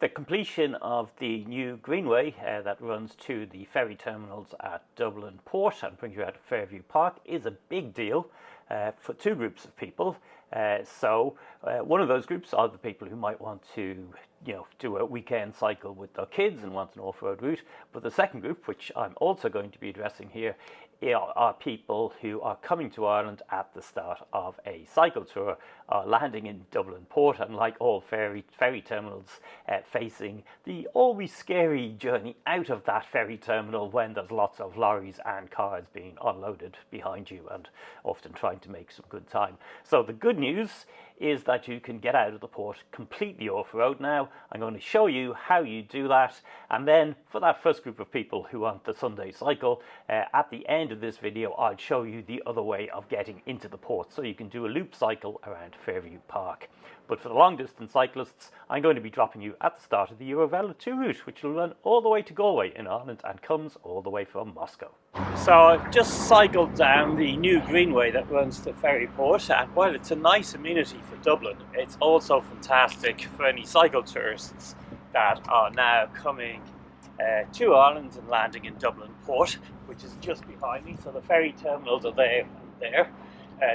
the completion of the new Greenway that runs to the ferry terminals at Dublin Port and brings you out to Fairview Park is a big deal for two groups of people. One of those groups are the people who might want to, do a weekend cycle with their kids and want an off-road route. But the second group, which I'm also going to be addressing here, are people who are coming to Ireland at the start of a cycle tour, are landing in Dublin Port, and like all ferry terminals, facing the always scary journey out of that ferry terminal when there's lots of lorries and cars being unloaded behind you and often trying to make some good time. So the good news is that you can get out of the port completely off-road now. I'm going to show you how you do that, and then for that first group of people who want the Sunday cycle, at the end of this video I'll show you the other way of getting into the port, so you can do a loop cycle around Fairview Park. But for the long distance cyclists, I'm going to be dropping you at the start of the Eurovelo 2 route, which will run all the way to Galway in Ireland and comes all the way from Moscow. So I've just cycled down the new Greenway that runs to Ferry Port, and while it's a nice amenity for Dublin, it's also fantastic for any cycle tourists that are now coming to Ireland and landing in Dublin Port, which is just behind me. So the ferry terminals are there and there.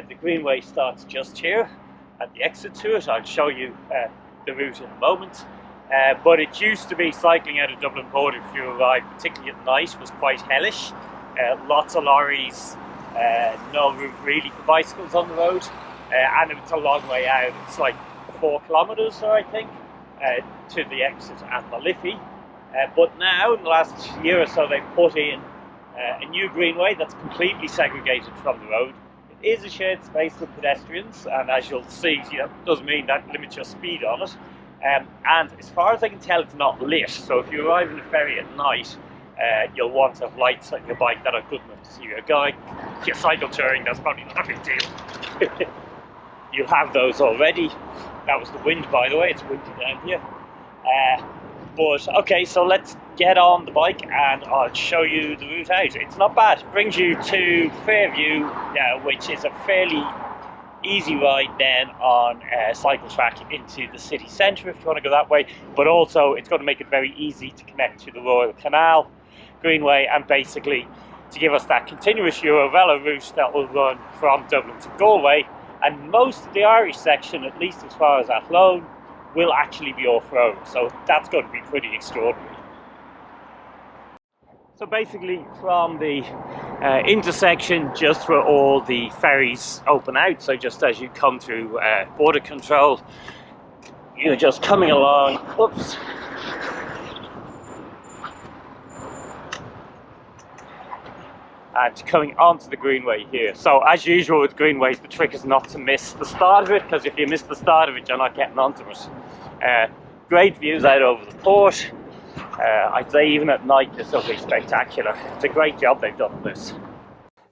The Greenway starts just here at the exit to it. I'll show you the route in a moment. But it used to be cycling out of Dublin Port, if you arrived, particularly at night, was quite hellish. Lots of lorries, no room really for bicycles on the road, and it's a long way out. It's like 4 kilometres, I think, to the exit at the Liffey. But now, in the last year or so, they've put in a new Greenway that's completely segregated from the road. It is a shared space with pedestrians, and as you'll see, it does mean that limits your speed on it. And as far as I can tell, it's not lit, so if you arrive in a ferry at night, you'll want to have lights on your bike that are good enough to see your guide. If you're cycle touring, that's probably not a big deal. You'll have those already. That was the wind, by the way. It's windy down here. But okay, so let's get on the bike and I'll show you the route out. It's not bad. It brings you to Fairview, which is a fairly easy ride then on a cycle track into the city centre if you want to go that way. But also it's going to make it very easy to connect to the Royal Canal Greenway, and basically to give us that continuous Eurovelo route that will run from Dublin to Galway. And most of the Irish section, at least as far as Athlone, will actually be off-road, so that's going to be pretty extraordinary. So basically from the intersection just where all the ferries open out, so just as you come through border control, you're just coming along, whoops, and coming onto the Greenway here. So as usual with Greenways, the trick is not to miss the start of it, because if you miss the start of it, you're not getting onto it. Great views out over the port. I'd say even at night they're simply spectacular. It's a great job they've done on this.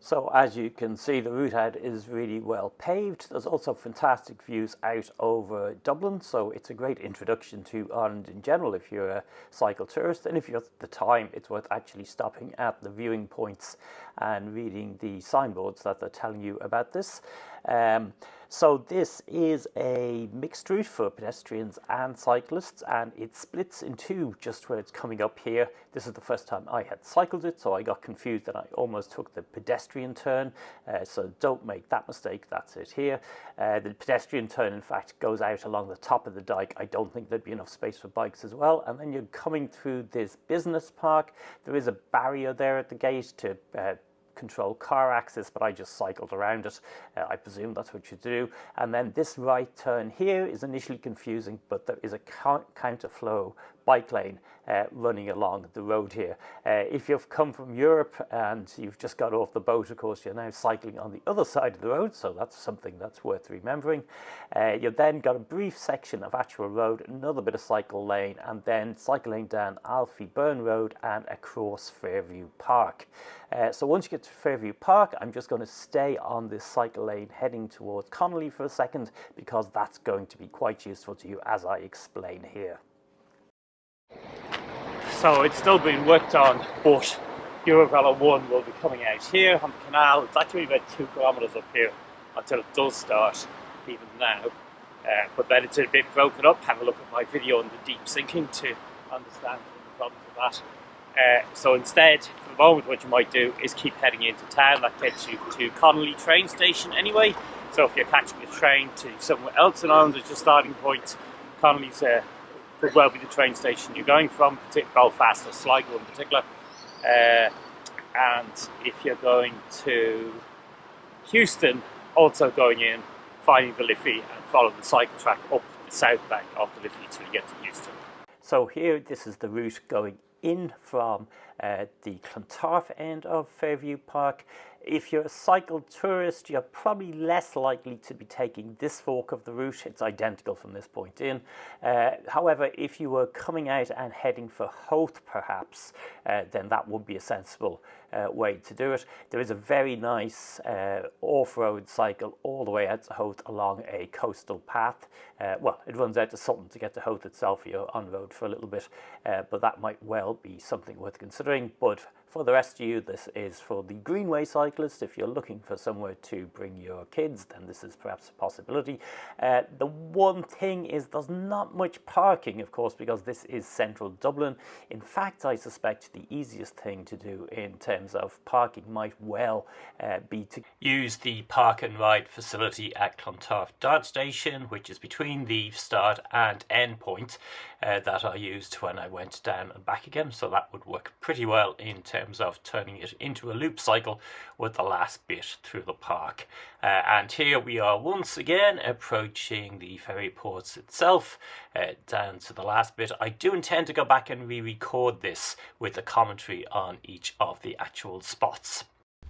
So as you can see, the route out is really well paved. There's also fantastic views out over Dublin, so it's a great introduction to Ireland in general if you're a cycle tourist, and if you're at the time, it's worth actually stopping at the viewing points and reading the signboards that they're telling you about this. So this is a mixed route for pedestrians and cyclists, and it splits in two just where it's coming up here. This is the first time I had cycled it, so I got confused and I almost took the pedestrian turn, so don't make that mistake. That's it here. The pedestrian turn in fact goes out along the top of the dike. I don't think there'd be enough space for bikes as well, and then you're coming through this business park. There is a barrier there at the gate to control car access, but I just cycled around it. I presume that's what you do. And then this right turn here is initially confusing, but there is a counterflow bike lane running along the road here. If you've come from Europe and you've just got off the boat, of course, you're now cycling on the other side of the road, so that's something that's worth remembering. You've then got a brief section of actual road, another bit of cycle lane, and then cycling down Alfie Burn Road and across Fairview Park. So once you get to Fairview Park, I'm just going to stay on this cycle lane heading towards Connolly for a second, because that's going to be quite useful to you as I explain here. So it's still being worked on, but Eurovelo 1 will be coming out here on the canal. It's actually about 2 kilometres up here until it does start, even now. but then it's a bit broken up. Have a look at my video on the deep sinking to understand the problems with that. So instead, for the moment, what you might do is keep heading into town. That gets you to Connolly train station anyway. So if you're catching a train to somewhere else in Ireland as your starting point, Connolly's could well be the train station you're going from, Belfast or Sligo in particular. And if you're going to Houston, also going in, finding the Liffey and following the cycle track up the south bank of the Liffey till you get to Houston. So here, this is the route going in from the Clontarf end of Fairview Park. If you're a cycle tourist, you're probably less likely to be taking this fork of the route. It's identical from this point in. However, if you were coming out and heading for Howth, perhaps, then that would be a sensible way to do it. There is a very nice off-road cycle all the way out to Howth along a coastal path. Well, it runs out to Sutton to get to Howth itself. You're on road for a little bit, but that might well be something worth considering. But for the rest of you, this is for the Greenway cyclist. If you're looking for somewhere to bring your kids, then this is perhaps a possibility. The one thing is there's not much parking, of course, because this is central Dublin. In fact, I suspect the easiest thing to do in terms of parking might well be to use the park and ride facility at Clontarf Dart Station, which is between the start and end point that I used when I went down and back again. So that would work pretty well in terms of turning it into a loop cycle with the last bit through the park. And here we are once again approaching the ferry ports itself, down to the last bit. I do intend to go back and re-record this with a commentary on each of the actual spots.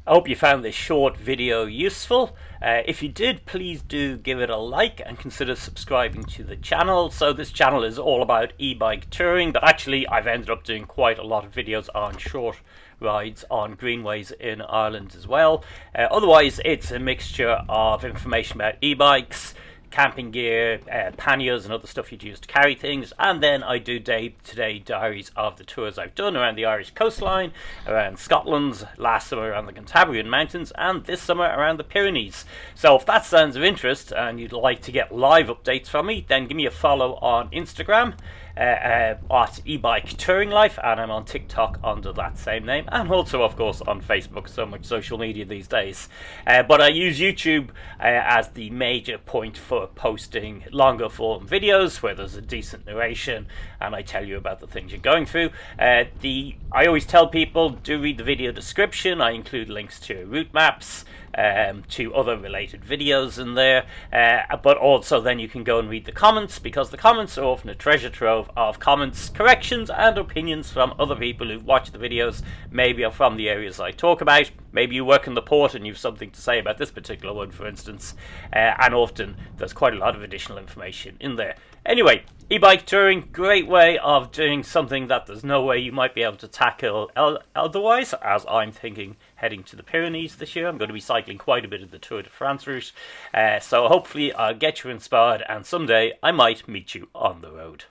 I hope you found this short video useful. If you did, please do give it a like and consider subscribing to the channel. So this channel is all about e-bike touring, but actually I've ended up doing quite a lot of videos on short rides on greenways in Ireland as well. Otherwise, it's a mixture of information about e-bikes, camping gear, panniers and other stuff you'd use to carry things, and then I do day-to-day diaries of the tours I've done around the Irish coastline, around Scotland, last summer around the Cantabrian Mountains, and this summer around the Pyrenees. So if that sounds of interest and you'd like to get live updates from me, then give me a follow on Instagram at eBike Touring Life, and I'm on TikTok under that same name, and also of course on Facebook. So much social media these days, but I use YouTube as the major point for posting longer form videos where there's a decent narration and I tell you about the things you're going through. I always tell people, do read the video description. I include links to route maps, to other related videos in there, but also then you can go and read the comments, because the comments are often a treasure trove of comments, corrections and opinions from other people who've watched the videos, maybe are from the areas I talk about. Maybe you work in the port and you've something to say about this particular one, for instance, and often there's quite a lot of additional information in there. Anyway, e-bike touring, great way of doing something that there's no way you might be able to tackle otherwise, as I'm thinking heading to the Pyrenees this year. I'm going to be cycling quite a bit of the Tour de France route, so hopefully I'll get you inspired and someday I might meet you on the road.